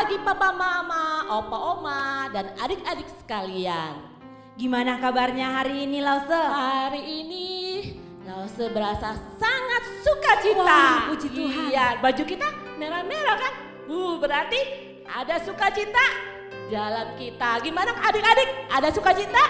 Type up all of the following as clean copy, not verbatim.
pagi papa mama, opa oma, dan adik-adik sekalian. Gimana kabarnya hari ini Lause? Hari ini Lause berasa sangat sukacita. Wah, puji Tuhan. Iya, baju kita merah-merah kan? Berarti ada sukacita dalam kita. Gimana adik-adik? Ada sukacita?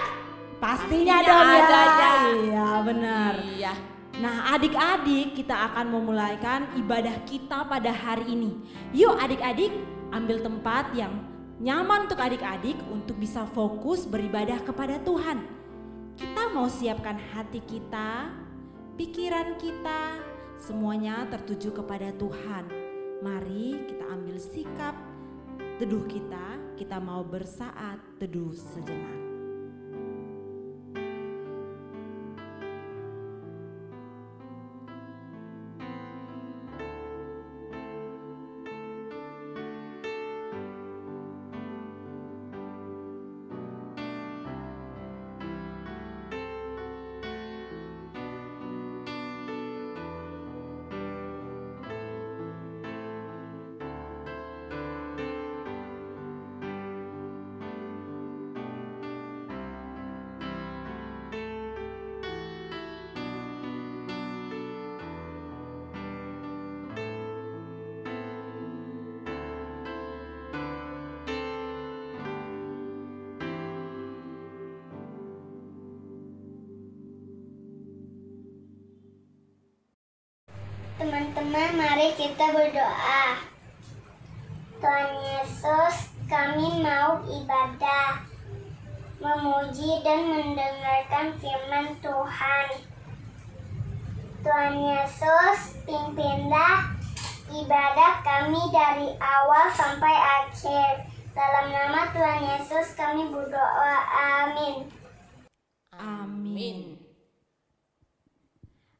Pastinya dong ya. Ada. Iya benar. Iya. Nah adik-adik, kita akan memulaikan ibadah kita pada hari ini. Yuk adik-adik, ambil tempat yang nyaman untuk adik-adik untuk bisa fokus beribadah kepada Tuhan. Kita mau siapkan hati kita, pikiran kita, semuanya tertuju kepada Tuhan. Mari kita ambil sikap teduh kita mau bersaat teduh sejenak. Teman-teman, mari kita berdoa. Tuhan Yesus, kami mau ibadah, memuji dan mendengarkan firman Tuhan. Tuhan Yesus, pimpinlah ibadah kami dari awal sampai akhir. Dalam nama Tuhan Yesus kami berdoa, amin. Amin.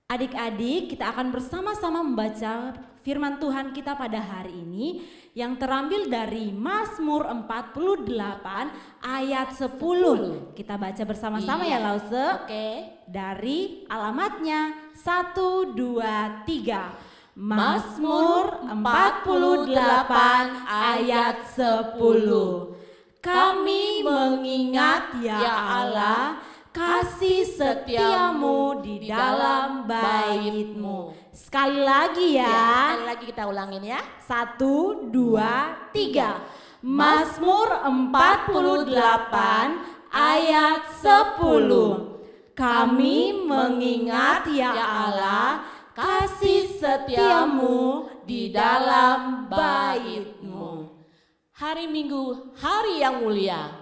Adik-adik, kita akan bersama-sama membaca firman Tuhan kita pada hari ini yang terambil dari Mazmur 48 ayat 10. Kita baca bersama-sama ya Lause. Oke. Dari alamatnya 1, 2, 3. Mazmur 48 ayat 10. Kami mengingat ya Allah kasih setiamu di dalam bait-Mu. Sekali lagi ya. Sekali lagi kita ulangin ya. 1, 2, 3. Mazmur 48 ayat 10. Kami mengingat ya Allah kasih setiamu di dalam bait-Mu. Hari Minggu, hari yang mulia.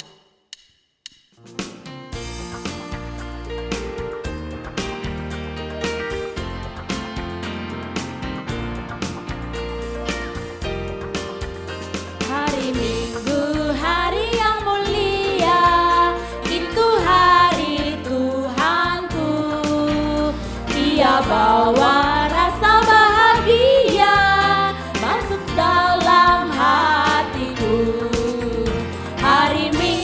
Hari Minggu, hari yang mulia, itu hari Tuhanku. Ia bawa rasa bahagia masuk dalam hatiku. Hari Minggu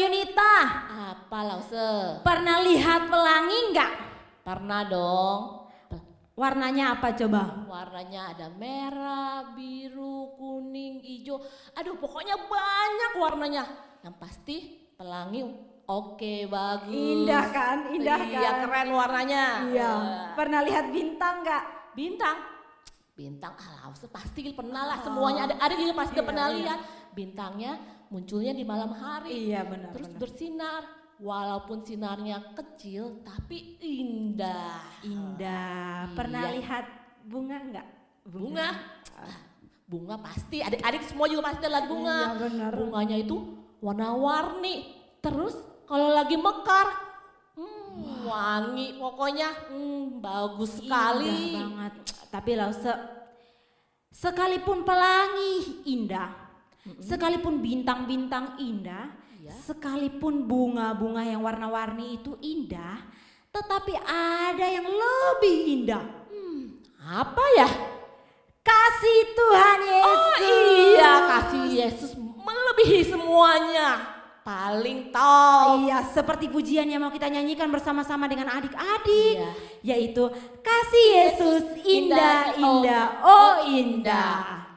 Yunita, Apa Lause? pernah lihat pelangi nggak? Pernah dong. Warnanya apa coba? Warnanya ada merah, biru, kuning, hijau. Aduh pokoknya banyak warnanya. Yang pasti pelangi oke bagus. Indah kan? Indah Iya kan? keren warnanya. Iya. Pernah lihat bintang nggak? Bintang Lause pasti pernah lah. Semuanya ada juga pasti Iya, pernah iya. lihat. Bintangnya munculnya di malam hari. Iya benar. Terus bersinar. Walaupun sinarnya kecil tapi indah. Indah. Pernah Iya. lihat bunga nggak? Bunga pasti, adik-adik semua juga pasti lihat bunga. Iya, benar. Bunganya itu warna-warni. Terus kalau lagi mekar, wangi pokoknya, bagus sekali. Indah banget. Tapi Lause, sekalipun pelangi indah, sekalipun bintang-bintang indah, Iya. sekalipun bunga-bunga yang warna-warni itu indah, tetapi ada yang lebih indah. Apa ya? Kasih Tuhan Yesus. Oh iya, kasih Yesus melebihi semuanya. Paling top. Iya, seperti pujian yang mau kita nyanyikan bersama-sama dengan adik-adik, Iya. yaitu kasih Yesus indah, indah, oh indah.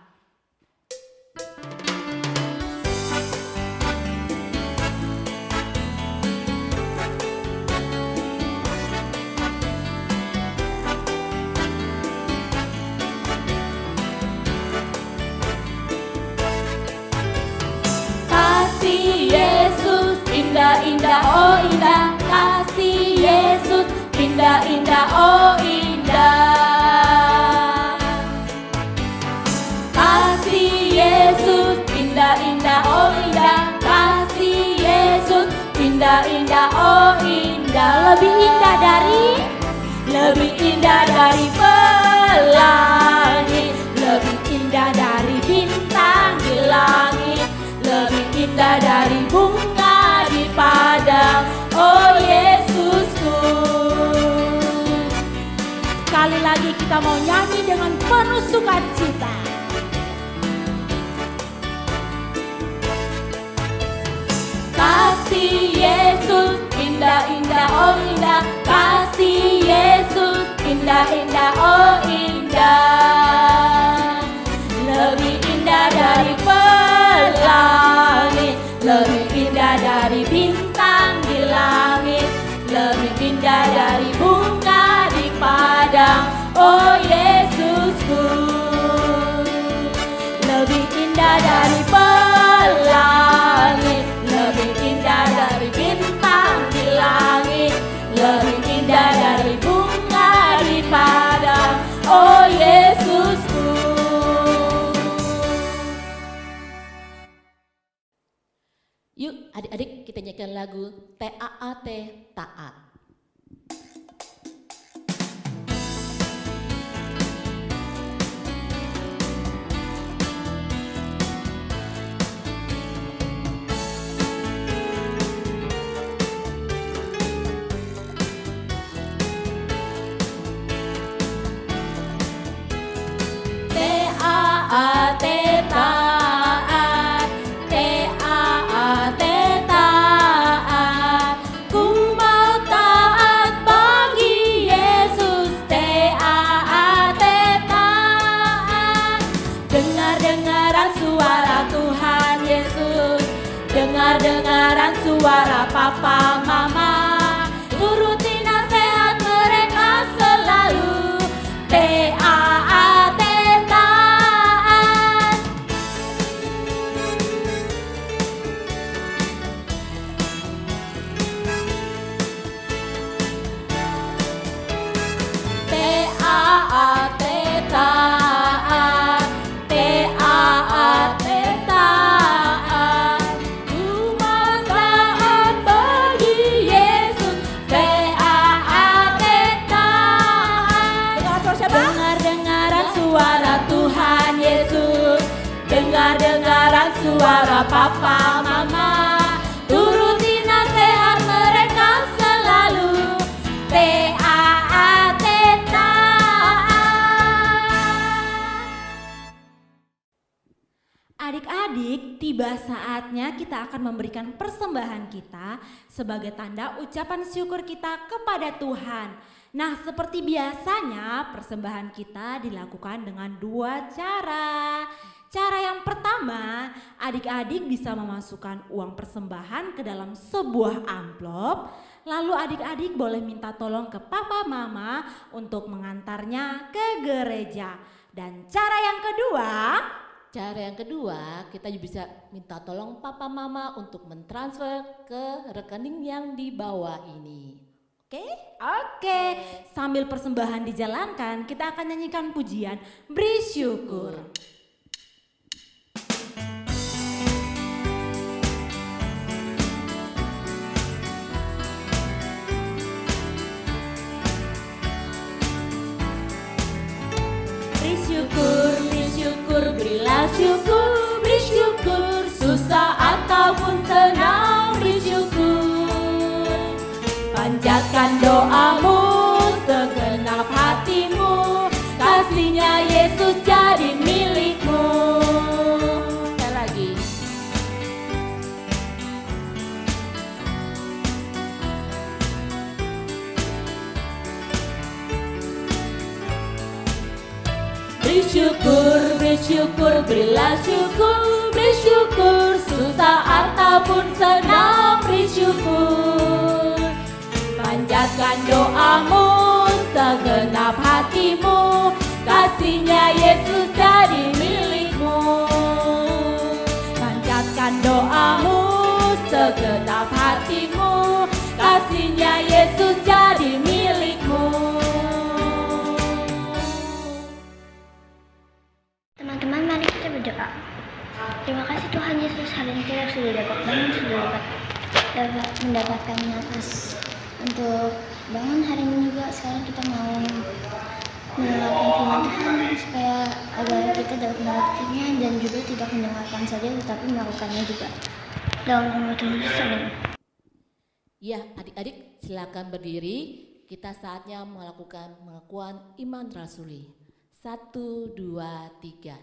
Kasih Yesus indah, indah, oh indah. Kasih Yesus indah, indah, oh indah. Kasih Yesus indah, indah, oh indah. Kasih Yesus indah, indah, oh indah. Lebih indah dari pelangi, lebih indah dari bintang di langit, lebih indah dari bunga di padang. Oh Yesusku. Sekali lagi kita mau nyanyi dengan penuh sukacita. Kasih Yesus indah, indah, oh indah. Kasih Yesus indah, indah, oh indah. Lebih indah dari pelangi, lebih indah dari bintang di langit, lebih indah dari bunga di padang. Oh Yesusku. Lebih indah dari pelangi, lebih indah dari bintang di langit, lebih indah dari bunga di padang. Oh Yesusku. Yuk adik-adik kita nyanyikan lagu T-A-A-T, taat. T-A-A-T, taat. T-A-A-T, taat. Ku mau taat bagi Yesus. T-A-A-T, taat. Dengar-dengaran suara Tuhan Yesus, dengar-dengaran suara papa mama, turuti nasihat mereka selalu. T-A-A-T, taat. T-A-A-T, taat. T-A-A-T, taat. Ku mau taat bagi Tiba saatnya kita akan memberikan persembahan kita sebagai tanda ucapan syukur kita kepada Tuhan. Nah, seperti biasanya persembahan kita dilakukan dengan 2 cara. Cara yang pertama, adik-adik bisa memasukkan uang persembahan ke dalam sebuah amplop. Lalu adik-adik boleh minta tolong ke papa mama untuk mengantarnya ke gereja. Dan cara yang kedua, kita bisa minta tolong papa mama untuk mentransfer ke rekening yang di bawah ini. Oke. Sambil persembahan dijalankan, kita akan nyanyikan pujian Beri Syukur. Beri syukur, berilah syukur, beri syukur, susah ataupun senang, beri syukur. Panjatkan doamu, segenap hatimu, kasihnya Yesus jadi milikmu. Sekali lagi. Beri syukur, berilah syukur, beri syukur, susah ataupun senang, beri syukur. Panjatkan doamu, segenap hatimu, kasihnya Yesus jadi milikmu. Panjatkan doamu, segenap hatimu, kasihnya Yesus jadi milikmu. Teman-teman, mari kita berdoa. Terima kasih Tuhan Yesus, hari ini kita sudah dapat bangun, sudah dapat mendapatkan nafas untuk bangun hari ini juga. Sekarang kita mau mendengarkan firman Tuhan supaya agar kita dapat mengertinya dan juga tidak mendengarkan saja tetapi melakukannya juga. Dalam nama Tuhan Yesus, amin. Ya, adik-adik silakan berdiri. Kita saatnya melakukan pengakuan iman rasuli. 1, 2, 3.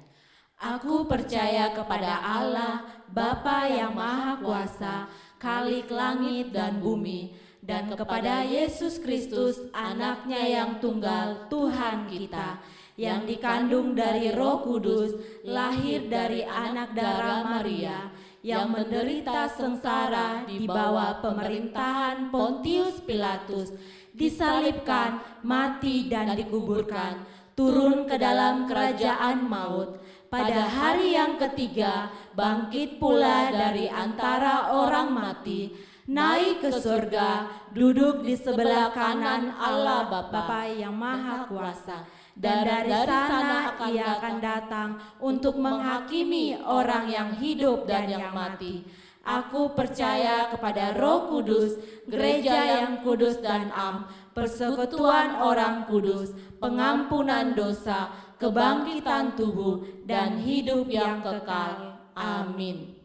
Aku percaya kepada Allah, Bapa yang Maha Kuasa, Khalik langit dan bumi, dan kepada Yesus Kristus, anaknya yang tunggal, Tuhan kita, yang dikandung dari Roh Kudus, lahir dari anak darah Maria, yang menderita sengsara di bawah pemerintahan Pontius Pilatus, disalibkan, mati dan dikuburkan, turun ke dalam kerajaan maut. Pada hari yang ketiga, bangkit pula dari antara orang mati, naik ke surga, duduk di sebelah kanan Allah Bapa yang Maha Kuasa. Dan dari sana Ia akan datang untuk menghakimi orang yang hidup dan yang mati. Aku percaya kepada Roh Kudus, gereja yang kudus dan am, persekutuan orang kudus, pengampunan dosa, kebangkitan tubuh, dan hidup yang kekal. Amin.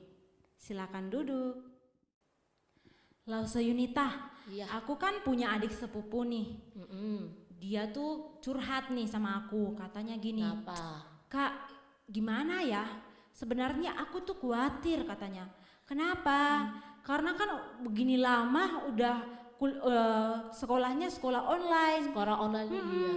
Silakan duduk. Lause Yunita, aku kan punya adik sepupu nih. Dia tuh curhat nih sama aku, katanya gini. Kenapa? Kak, gimana ya? Sebenarnya aku tuh khawatir katanya. Kenapa? Karena kan begini lama udah sekolahnya sekolah online. Sekolah online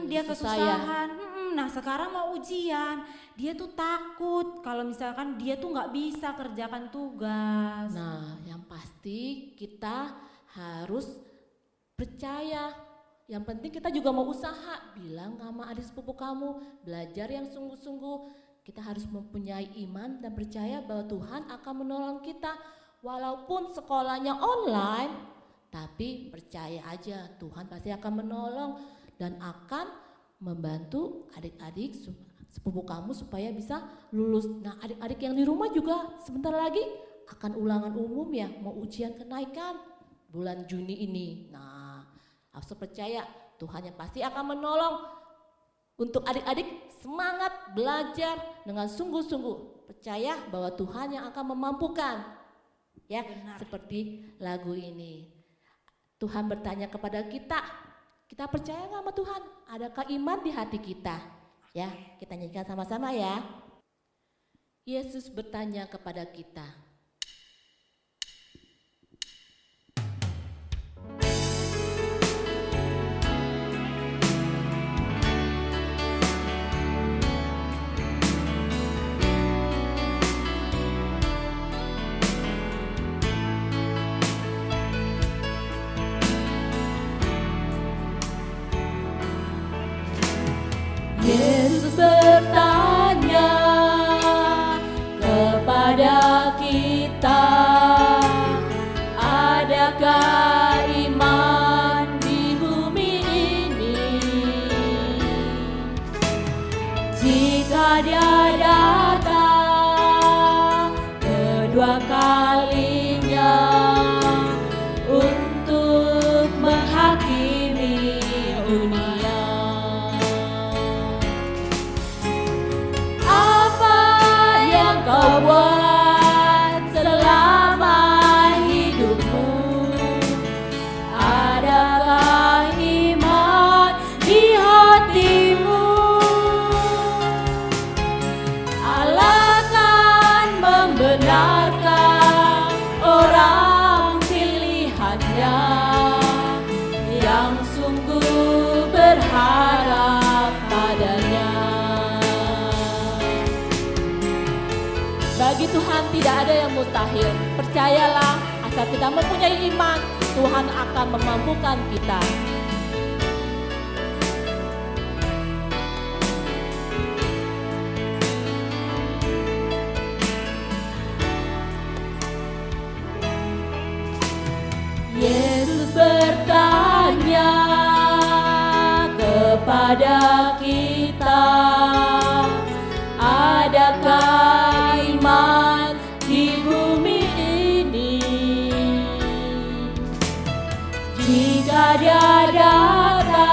dia kesusahan. Nah sekarang mau ujian, dia tuh takut kalau misalkan dia tuh nggak bisa kerjakan tugas. Nah, yang pasti kita harus percaya. Yang penting kita juga mau usaha. Bilang sama adik sepupu kamu, belajar yang sungguh-sungguh. Kita harus mempunyai iman dan percaya bahwa Tuhan akan menolong kita. Walaupun sekolahnya online, tapi percaya aja Tuhan pasti akan menolong dan akan membantu adik-adik sepupu kamu supaya bisa lulus. Nah, adik-adik yang di rumah juga sebentar lagi akan ulangan umum ya, mau ujian kenaikan bulan Juni ini. Nah, harus percaya Tuhan yang pasti akan menolong. Untuk adik-adik semangat belajar dengan sungguh-sungguh, percaya bahwa Tuhan yang akan memampukan. Ya, benar. Seperti lagu ini. Tuhan bertanya kepada kita, kita percaya nggak sama Tuhan? Adakah iman di hati kita? Ya, kita nyanyikan sama-sama ya. Yesus bertanya kepada kita, Yesus bertanya kepada kita, adakah iman di bumi ini? Jika Dia datang kedua kalinya untuk menghakimi dunia, kau buat selama hidupmu? Adakah iman di hatimu? Allah akan membenarkan orang pilihannya yang sungguh berharap padanya. Bagi Tuhan tidak ada yang mustahil. Percayalah, asal kita mempunyai iman, Tuhan akan memampukan kita. Yesus bertanya kepada kita, adakah iman di bumi ini? Jika Dia datang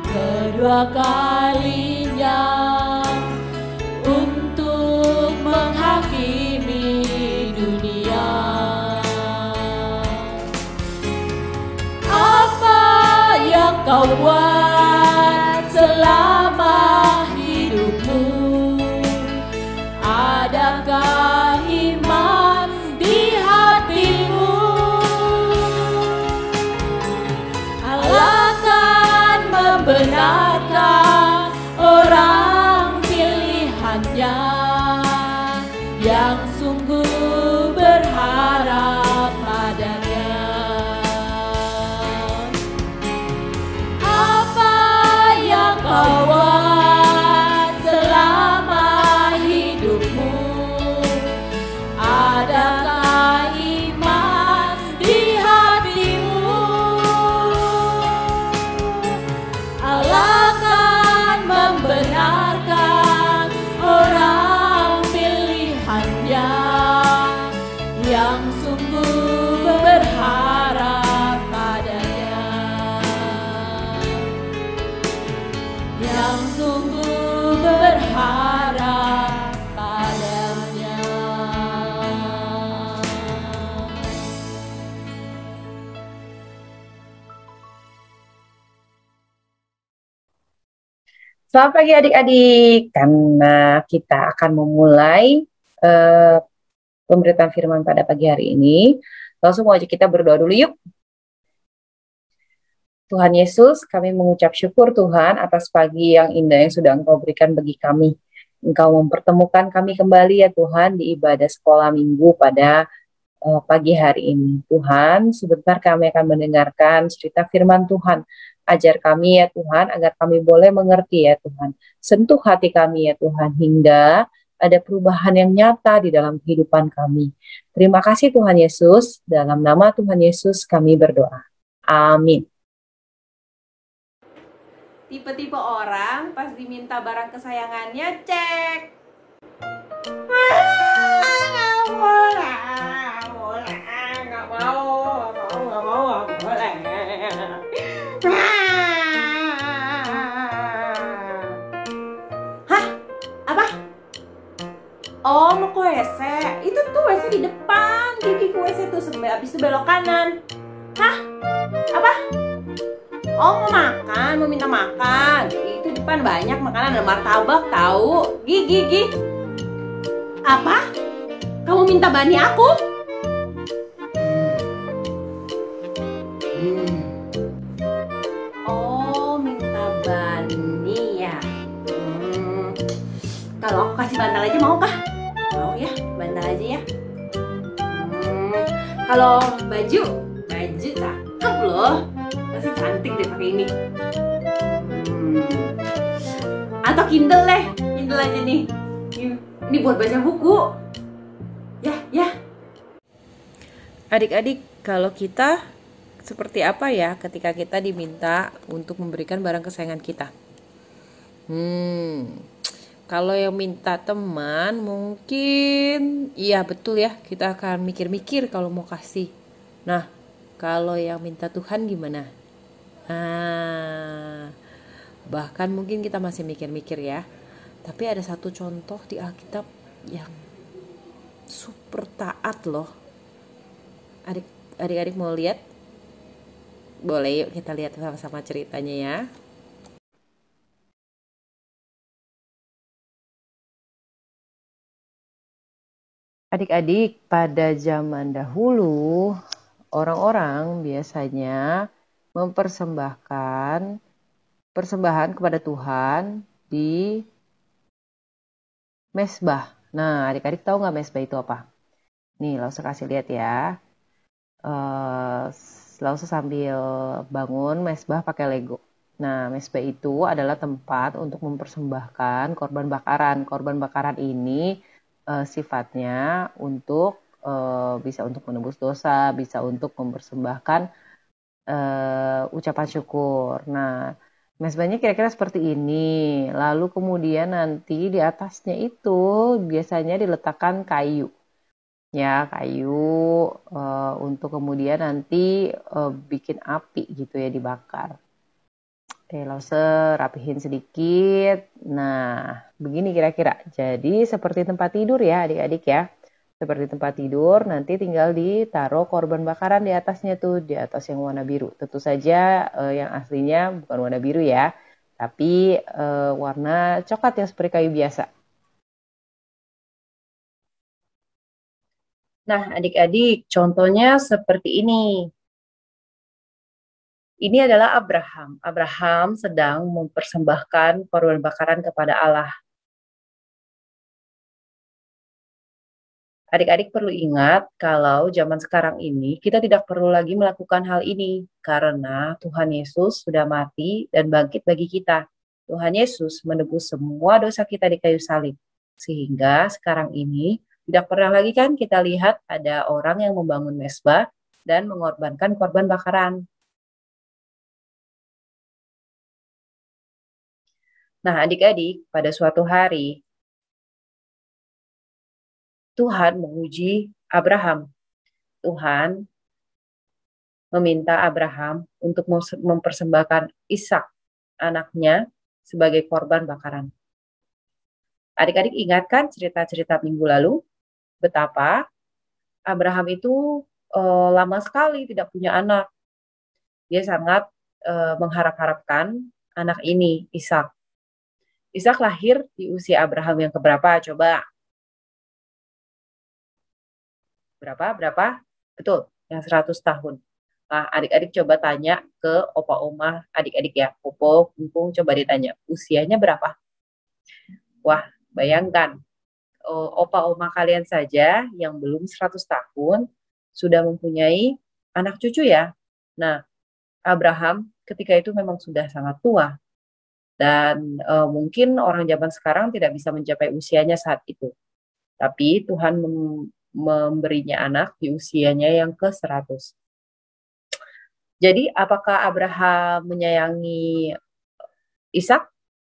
kedua kalinya untuk menghakimi dunia, apa yang kau buat selama hidupmu? Adakah iman di hatimu? Allah akan membenarkan orang pilihannya yang sungguh berharap padanya. Apa yang kau buat selama hidupmu? Adakah iman di hatimu? Allah akan membenarkan orang pilihannya yang sungguh berharap padanya, yang sungguh berharap padanya. Selamat pagi adik-adik, karena kita akan memulai pemberitaan firman pada pagi hari ini. Langsung wajib kita berdoa dulu yuk. Tuhan Yesus, kami mengucap syukur Tuhan atas pagi yang indah yang sudah Engkau berikan bagi kami. Engkau mempertemukan kami kembali ya Tuhan di ibadah sekolah minggu pada pagi hari ini. Tuhan, sebentar kami akan mendengarkan cerita firman Tuhan. Ajar kami ya Tuhan, agar kami boleh mengerti ya Tuhan. Sentuh hati kami ya Tuhan, hingga ada perubahan yang nyata di dalam kehidupan kami. Terima kasih Tuhan Yesus, dalam nama Tuhan Yesus kami berdoa. Amin. Tipe-tipe orang pas diminta barang kesayangannya cek. Nggak mau, boleh. Hah? Apa? Oh, mau ke WC? Itu tuh WC di depan. Gigi ke WC tuh, habis itu belok kanan. Hah? Apa? Oh, mau makan, mau minta makan. Itu depan banyak makanan, ada martabak tahu. Gigi. Apa? Kamu minta bani aku? Oh, minta bani ya. Kalau aku kasih bantal aja mau kah? Mau ya, bantal aja ya. Kalau baju cakep loh. Masih cantik deh pakai ini. Atau Kindle deh, Kindle aja nih. Ini buat baca buku. Ya. Adik-adik, kalau kita seperti apa ya ketika kita diminta untuk memberikan barang kesayangan kita? Kalau yang minta teman mungkin iya betul ya, kita akan mikir-mikir kalau mau kasih. Nah, kalau yang minta Tuhan gimana? Bahkan mungkin kita masih mikir-mikir ya. Tapi ada satu contoh di Alkitab yang super taat loh. Adik-adik mau lihat? Boleh, yuk kita lihat sama-sama ceritanya ya. Adik-adik, pada zaman dahulu orang-orang biasanya mempersembahkan persembahan kepada Tuhan di mesbah. Nah, adik-adik tahu nggak mesbah itu apa? Nih, langsung kasih lihat ya. Langsung sambil bangun mesbah pakai Lego. Nah, mesbah itu adalah tempat untuk mempersembahkan korban bakaran. Korban bakaran ini sifatnya untuk bisa untuk menebus dosa, bisa untuk mempersembahkan ucapan syukur. Nah, mesbahnya kira-kira seperti ini. Lalu kemudian nanti di atasnya itu biasanya diletakkan kayu. Ya, kayu untuk kemudian nanti bikin api gitu ya, dibakar. Oke, langsung rapihin sedikit. Nah, begini kira-kira. Jadi seperti tempat tidur ya adik-adik ya. Seperti tempat tidur, nanti tinggal ditaruh korban bakaran di atasnya tuh, di atas yang warna biru. Tentu saja yang aslinya bukan warna biru ya, tapi warna coklat yang seperti kayu biasa. Nah, adik-adik, contohnya seperti ini. Ini adalah Abraham. Abraham sedang mempersembahkan korban bakaran kepada Allah. Adik-adik perlu ingat kalau zaman sekarang ini kita tidak perlu lagi melakukan hal ini karena Tuhan Yesus sudah mati dan bangkit bagi kita. Tuhan Yesus menebus semua dosa kita di kayu salib. Sehingga sekarang ini tidak pernah lagi kan kita lihat ada orang yang membangun mesbah dan mengorbankan korban bakaran. Nah, adik-adik, pada suatu hari Tuhan menguji Abraham. Tuhan meminta Abraham untuk mempersembahkan Ishak, anaknya, sebagai korban bakaran. Adik-adik ingatkan cerita-cerita minggu lalu, betapa Abraham itu lama sekali tidak punya anak. Dia sangat mengharap-harapkan anak ini, Ishak. Ishak lahir di usia Abraham yang keberapa? Coba. Berapa? Betul, yang 100 tahun. Nah, adik-adik coba tanya ke opa oma adik-adik ya. Popo, Kumpung, coba ditanya, usianya berapa? Wah, bayangkan, opa oma kalian saja yang belum 100 tahun sudah mempunyai anak cucu ya. Nah, Abraham ketika itu memang sudah sangat tua. Dan mungkin orang zaman sekarang tidak bisa mencapai usianya saat itu. Tapi Tuhan memberinya anak di usianya yang ke-100. Jadi apakah Abraham menyayangi Ishak?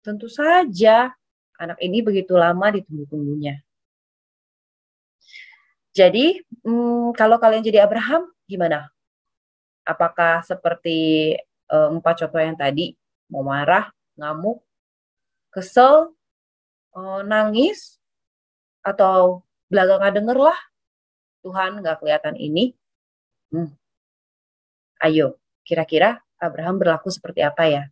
Tentu saja. Anak ini begitu lama ditunggu-tunggunya. Jadi kalau kalian jadi Abraham, gimana? Apakah seperti 4 contoh yang tadi? Mau marah, ngamuk, kesel, nangis, atau belakangan denger lah Tuhan nggak kelihatan ini. Ayo, kira-kira Abraham berlaku seperti apa ya?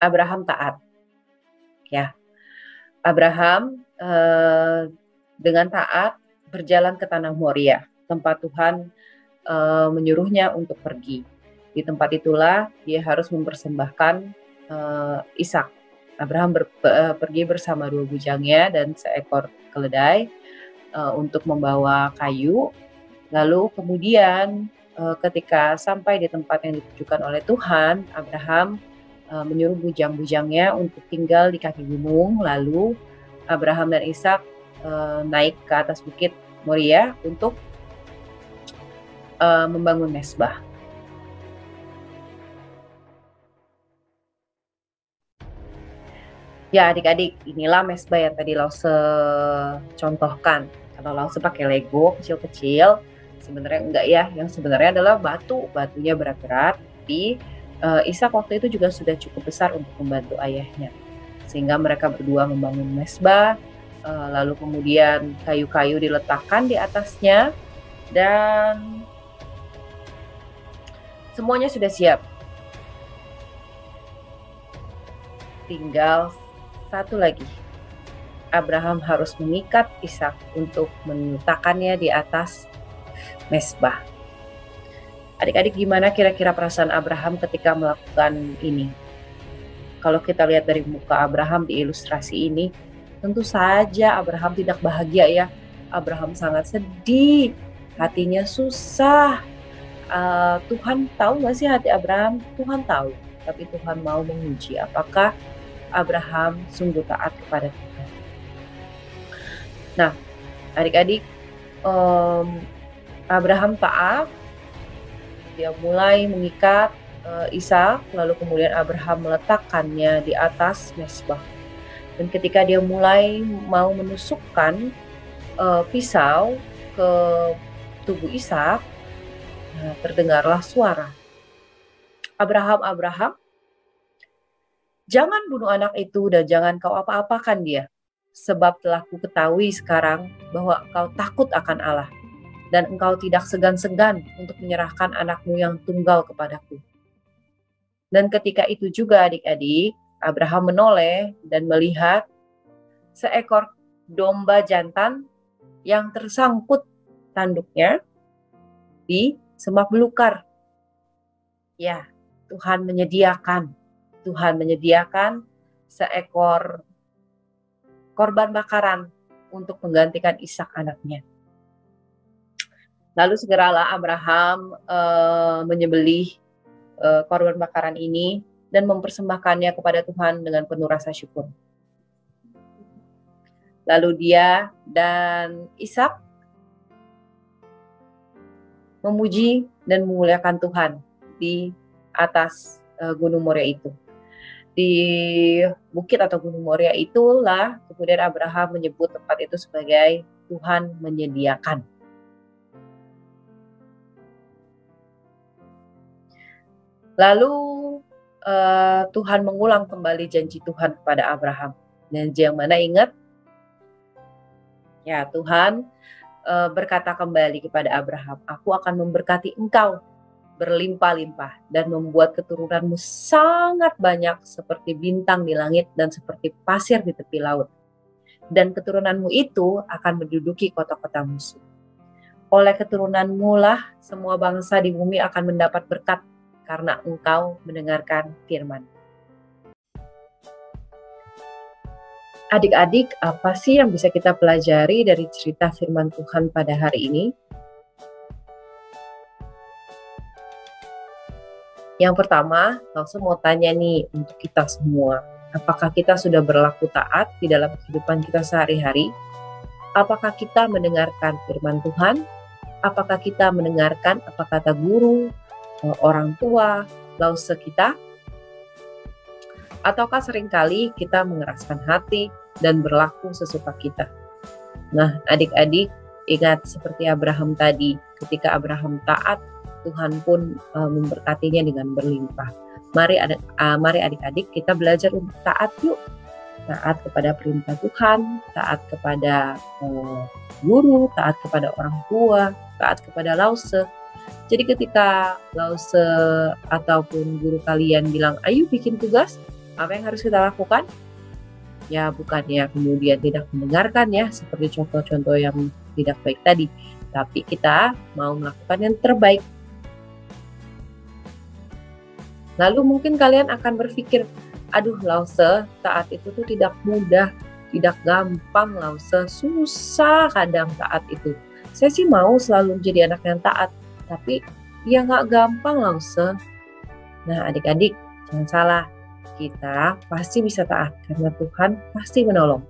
Abraham taat. Ya, Abraham dengan taat berjalan ke tanah Moria, tempat Tuhan menyuruhnya untuk pergi. Di tempat itulah dia harus mempersembahkan Ishak. Abraham pergi bersama 2 bujangnya dan seekor keledai untuk membawa kayu. Lalu kemudian ketika sampai di tempat yang ditujukan oleh Tuhan, Abraham menyuruh bujang-bujangnya untuk tinggal di kaki gunung. Lalu Abraham dan Ishak naik ke atas bukit Moria untuk membangun mesbah. Ya adik-adik, inilah mesbah yang tadi Lause contohkan. Kalau Lause pakai Lego kecil-kecil, sebenarnya enggak ya. Yang sebenarnya adalah batunya berat-berat. Tapi Ishak waktu itu juga sudah cukup besar untuk membantu ayahnya. Sehingga mereka berdua membangun mesbah, lalu kemudian kayu-kayu diletakkan di atasnya, dan semuanya sudah siap. Tinggal satu lagi, Abraham harus mengikat Ishak untuk meletakkannya di atas mesbah. Adik-adik, gimana kira-kira perasaan Abraham ketika melakukan ini? Kalau kita lihat dari muka Abraham di ilustrasi ini, tentu saja Abraham tidak bahagia ya. Abraham sangat sedih, hatinya susah. Tuhan tahu gak sih hati Abraham? Tuhan tahu, tapi Tuhan mau menguji apakah Abraham sungguh taat kepada Tuhan. Nah, adik-adik, Abraham taat, dia mulai mengikat Ishak, lalu kemudian Abraham meletakkannya di atas mesbah. Dan ketika dia mulai mau menusukkan pisau ke tubuh Ishak, terdengarlah suara, Abraham, Abraham, jangan bunuh anak itu dan jangan kau apa-apakan dia, sebab telah ku ketahui sekarang bahwa engkau takut akan Allah, dan engkau tidak segan-segan untuk menyerahkan anakmu yang tunggal kepadaku. Dan ketika itu juga adik-adik, Abraham menoleh dan melihat seekor domba jantan yang tersangkut tanduknya di semak belukar. Ya, Tuhan menyediakan seekor korban bakaran untuk menggantikan Ishak anaknya. Lalu segeralah Abraham menyembelih korban bakaran ini dan mempersembahkannya kepada Tuhan dengan penuh rasa syukur. Lalu dia dan Ishak memuji dan memuliakan Tuhan di atas Gunung Moria itu. Di bukit atau Gunung Moria itulah kemudian Abraham menyebut tempat itu sebagai Tuhan menyediakan. Lalu Tuhan mengulang kembali janji Tuhan kepada Abraham. Janji yang mana ingat? Ya, Tuhan berkata kembali kepada Abraham, aku akan memberkati engkau berlimpah-limpah dan membuat keturunanmu sangat banyak seperti bintang di langit dan seperti pasir di tepi laut. Dan keturunanmu itu akan menduduki kota-kota musuh. Oleh keturunanmu lah semua bangsa di bumi akan mendapat berkat karena engkau mendengarkan firman. Adik-adik, apa sih yang bisa kita pelajari dari cerita firman Tuhan pada hari ini? Yang pertama, langsung mau tanya nih untuk kita semua. Apakah kita sudah berlaku taat di dalam kehidupan kita sehari-hari? Apakah kita mendengarkan firman Tuhan? Apakah kita mendengarkan apa kata guru, orang tua, lause kita? Ataukah seringkali kita mengeraskan hati dan berlaku sesuka kita? Nah, adik-adik, ingat seperti Abraham tadi, ketika Abraham taat, Tuhan pun memberkatinya dengan berlimpah. Mari adik-adik kita belajar untuk taat yuk. Taat kepada perintah Tuhan, taat kepada guru, taat kepada orang tua, taat kepada lause. Jadi ketika lause ataupun guru kalian bilang, ayo bikin tugas, Apa yang harus kita lakukan? Ya bukannya kemudian tidak mendengarkan ya, seperti contoh-contoh yang tidak baik tadi, tapi kita mau melakukan yang terbaik. Lalu mungkin kalian akan berpikir, aduh Lause, taat itu tuh tidak mudah, tidak gampang Lause, susah kadang taat itu. Saya sih mau selalu jadi anak yang taat, tapi ya nggak gampang Lause. Nah adik-adik, jangan salah, kita pasti bisa taat karena Tuhan pasti menolong.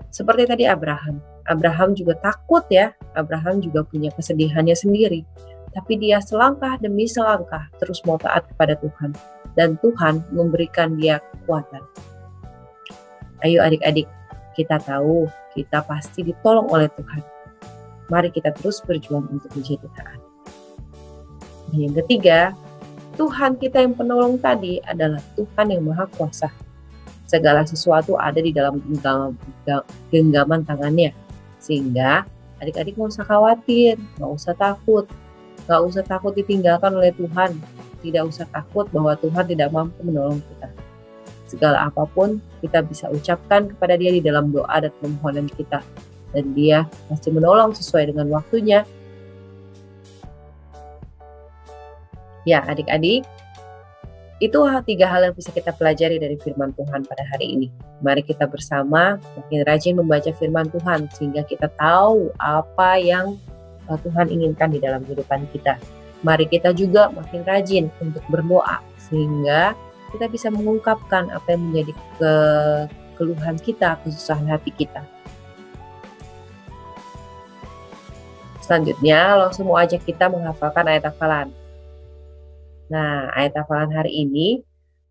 Seperti tadi Abraham juga takut ya, Abraham juga punya kesedihannya sendiri. Tapi dia selangkah demi selangkah terus mau taat kepada Tuhan. Dan Tuhan memberikan dia kekuatan. Ayo adik-adik, kita tahu kita pasti ditolong oleh Tuhan. Mari kita terus berjuang untuk menjadi taat. Dan yang ketiga, Tuhan kita yang penolong tadi adalah Tuhan yang Maha Kuasa. Segala sesuatu ada di dalam genggaman tangannya. Sehingga adik-adik nggak usah khawatir, nggak usah takut. Gak usah takut ditinggalkan oleh Tuhan. Tidak usah takut bahwa Tuhan tidak mampu menolong kita. Segala apapun kita bisa ucapkan kepada Dia di dalam doa dan permohonan kita. Dan Dia pasti menolong sesuai dengan waktunya. Ya adik-adik, itu 3 hal yang bisa kita pelajari dari firman Tuhan pada hari ini. Mari kita bersama makin rajin membaca firman Tuhan sehingga kita tahu apa yang Tuhan inginkan di dalam kehidupan kita. Mari kita juga makin rajin untuk berdoa sehingga kita bisa mengungkapkan apa yang menjadi keluhan kita, kesusahan hati kita. Selanjutnya, langsung mau ajak kita menghafalkan ayat hafalan. Nah, ayat hafalan hari ini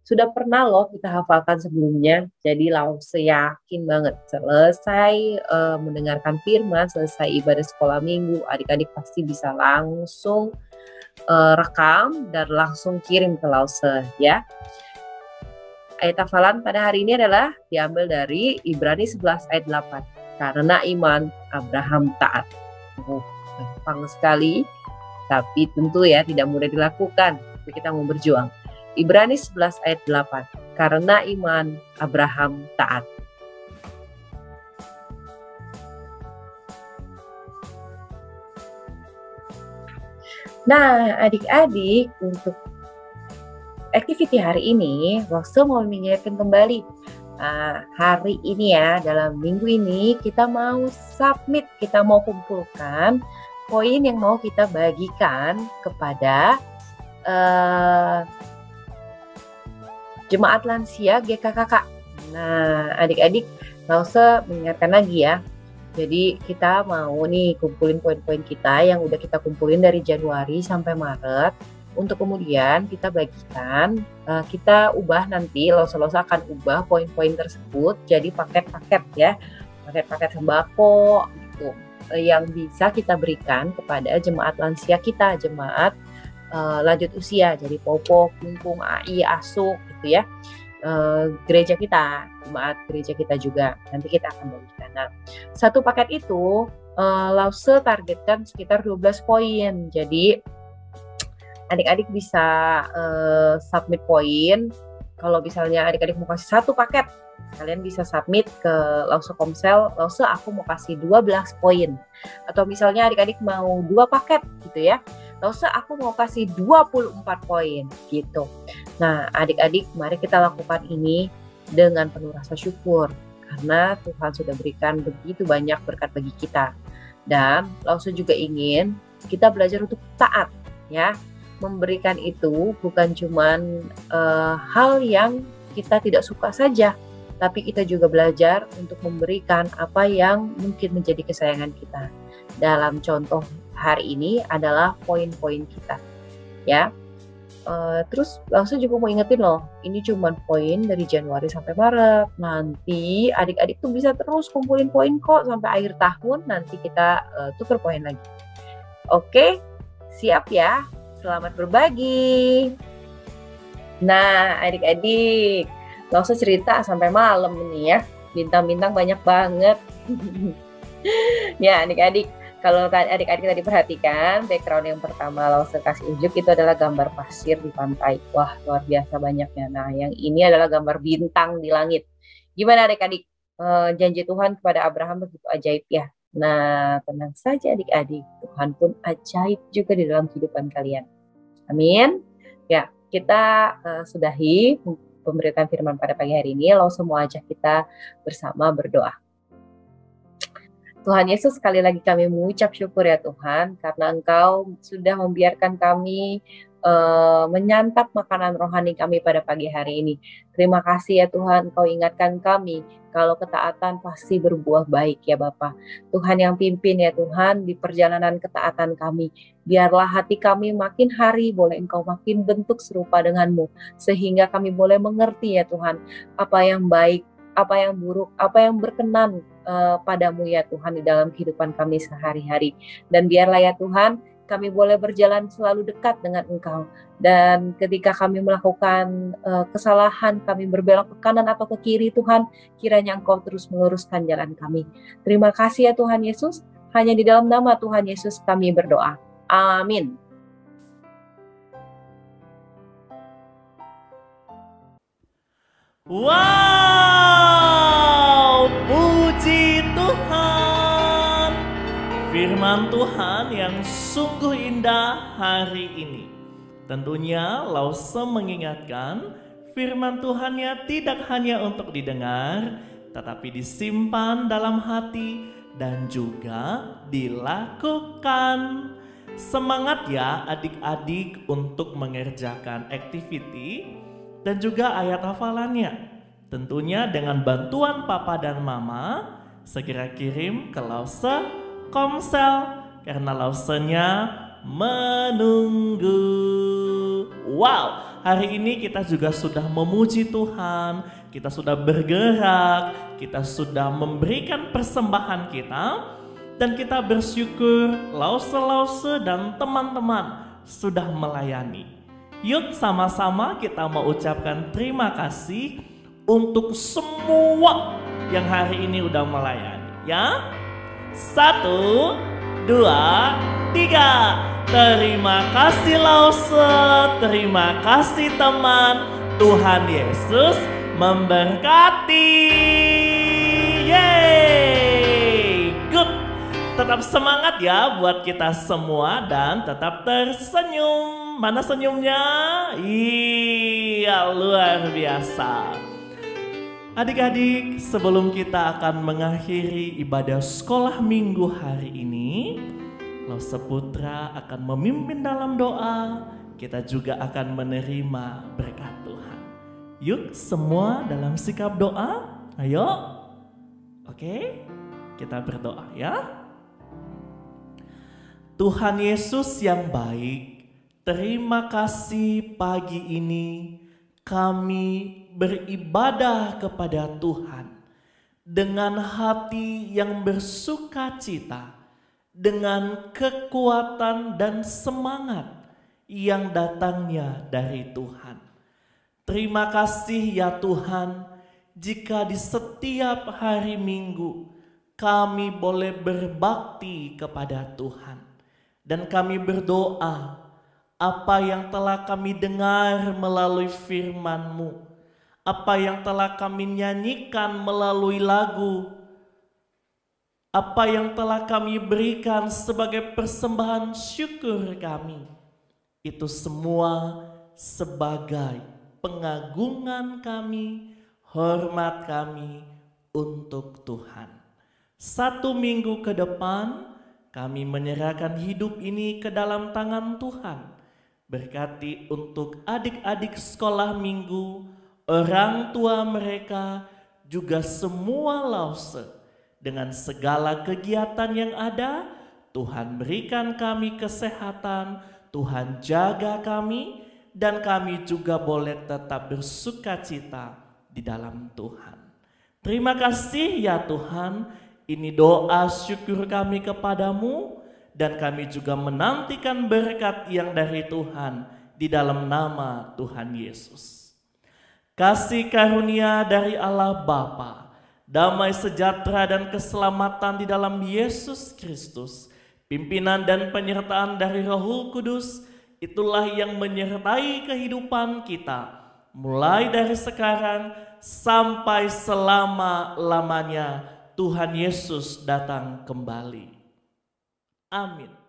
sudah pernah loh kita hafalkan sebelumnya, jadi langsung yakin banget selesai mendengarkan firman, selesai ibadah sekolah minggu, adik-adik pasti bisa langsung rekam dan langsung kirim ke Lause ya. Ayat hafalan pada hari ini adalah diambil dari Ibrani 11 ayat 8. Karena iman Abraham taat. Gampang sekali, tapi tentu ya tidak mudah dilakukan, tapi kita mau berjuang. Ibrani 11 ayat 8. Karena iman Abraham taat. Nah, adik-adik, untuk activity hari ini, Lause mau mengingatkan kembali. Hari ini ya, dalam minggu ini kita mau submit, kita mau kumpulkan poin yang mau kita bagikan kepada Jemaat Lansia GKKK. Nah, adik-adik, Lause mengingatkan lagi ya. Jadi kita mau nih kumpulin poin-poin kita yang udah kita kumpulin dari Januari sampai Maret. Untuk kemudian kita bagikan, kita ubah nanti, Lause akan ubah poin-poin tersebut jadi paket-paket ya. Paket-paket sembako gitu, yang bisa kita berikan kepada jemaat lansia kita, jemaat lanjut usia, jadi Popo, Kumpung, AI, Asuk gitu ya, gereja kita, jemaat gereja kita juga nanti kita akan bagikan. Nah, satu paket itu Lause targetkan sekitar 12 poin, jadi adik-adik bisa submit poin. Kalau misalnya adik-adik mau kasih satu paket, kalian bisa submit ke Lause Komsel, Lause aku mau kasih 12 poin. Atau misalnya adik-adik mau 2 paket gitu ya, Lause aku mau kasih 24 poin gitu. Nah adik-adik, mari kita lakukan ini dengan penuh rasa syukur. Karena Tuhan sudah berikan begitu banyak berkat bagi kita. Dan Lause juga ingin kita belajar untuk taat ya. Memberikan itu bukan cuman hal yang kita tidak suka saja, tapi kita juga belajar untuk memberikan apa yang mungkin menjadi kesayangan kita. Dalam contoh hari ini adalah poin-poin kita, ya. Terus langsung juga mau ingetin loh, ini cuma poin dari Januari sampai Maret. Nanti adik-adik tuh bisa terus kumpulin poin kok sampai akhir tahun. Nanti kita tukar poin lagi. Oke, siap ya. Selamat berbagi. Nah, adik-adik, Lause cerita sampai malam nih ya. Bintang-bintang banyak banget. Ya, adik-adik, Kalau adik-adik tadi perhatikan, background yang pertama Lause kasih unjuk itu adalah gambar pasir di pantai. Wah, luar biasa banyaknya. Nah, yang ini adalah gambar bintang di langit. Gimana adik-adik? Janji Tuhan kepada Abraham begitu ajaib ya. Nah, tenang saja adik-adik. Tuhan pun ajaib juga di dalam kehidupan kalian. Amin. Ya, kita sudahi pemberitaan firman pada pagi hari ini. Lalu semua ajak kita bersama berdoa. Tuhan Yesus, sekali lagi kami mengucap syukur ya Tuhan, karena Engkau sudah membiarkan kami menyantap makanan rohani kami pada pagi hari ini. Terima kasih ya Tuhan, Engkau ingatkan kami kalau ketaatan pasti berbuah baik ya Bapa. Tuhan yang pimpin ya Tuhan di perjalanan ketaatan kami. Biarlah hati kami makin hari boleh Engkau makin bentuk serupa denganmu, sehingga kami boleh mengerti ya Tuhan apa yang baik, apa yang buruk, apa yang berkenan padamu ya Tuhan di dalam kehidupan kami sehari-hari. Dan biarlah ya Tuhan kami boleh berjalan selalu dekat dengan Engkau. Dan ketika kami melakukan kesalahan, kami berbelok ke kanan atau ke kiri Tuhan, kiranya Engkau terus meluruskan jalan kami. Terima kasih ya Tuhan Yesus, hanya di dalam nama Tuhan Yesus kami berdoa. Amin. Wow, puji Tuhan. Firman Tuhan yang sungguh indah hari ini. Tentunya Lause mengingatkan firman Tuhannya tidak hanya untuk didengar, tetapi disimpan dalam hati dan juga dilakukan. Semangat ya adik-adik untuk mengerjakan activity dan juga ayat hafalannya. Tentunya dengan bantuan papa dan mama, segera kirim ke Lause Komsel karena Lausenya menunggu. Wow, hari ini kita juga sudah memuji Tuhan, kita sudah bergerak, kita sudah memberikan persembahan kita, dan kita bersyukur Lause dan teman-teman sudah melayani. Yuk sama-sama kita mau ucapkan terima kasih untuk semua yang hari ini udah melayani ya. 1, 2, 3. Terima kasih Lause, terima kasih teman. Tuhan Yesus memberkati. Yeay, good. Tetap semangat ya buat kita semua dan tetap tersenyum. Mana senyumnya? Iya, luar biasa. Adik-adik, sebelum kita akan mengakhiri ibadah sekolah minggu hari ini, Lause Putra akan memimpin dalam doa. Kita juga akan menerima berkat Tuhan. Yuk semua dalam sikap doa. Ayo. Oke, kita berdoa ya. Tuhan Yesus yang baik, terima kasih pagi ini kami beribadah kepada Tuhan dengan hati yang bersuka cita, dengan kekuatan dan semangat yang datangnya dari Tuhan. Terima kasih ya Tuhan, jika di setiap hari Minggu kami boleh berbakti kepada Tuhan. Dan kami berdoa, apa yang telah kami dengar melalui firman-Mu, apa yang telah kami nyanyikan melalui lagu, apa yang telah kami berikan sebagai persembahan syukur kami, itu semua sebagai pengagungan kami, hormat kami untuk Tuhan. 1 minggu ke depan kami menyerahkan hidup ini ke dalam tangan Tuhan. Berkati untuk adik-adik sekolah minggu, orang tua mereka, juga semua Lause. Dengan segala kegiatan yang ada, Tuhan berikan kami kesehatan, Tuhan jaga kami, dan kami juga boleh tetap bersuka cita di dalam Tuhan. Terima kasih ya Tuhan, ini doa syukur kami kepadamu, dan kami juga menantikan berkat yang dari Tuhan di dalam nama Tuhan Yesus. Kasih karunia dari Allah Bapa, damai sejahtera dan keselamatan di dalam Yesus Kristus Pimpinan dan penyertaan dari Roh Kudus itulah yang menyertai kehidupan kita, mulai dari sekarang sampai selama-lamanya Tuhan Yesus datang kembali. Amin.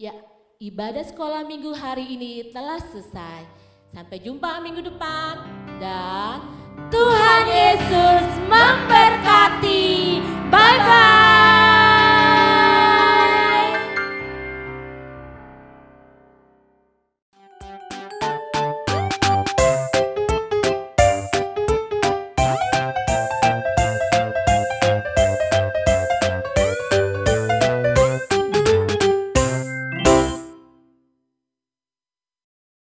Ya, ibadah sekolah minggu hari ini telah selesai. Sampai jumpa minggu depan dan Tuhan Yesus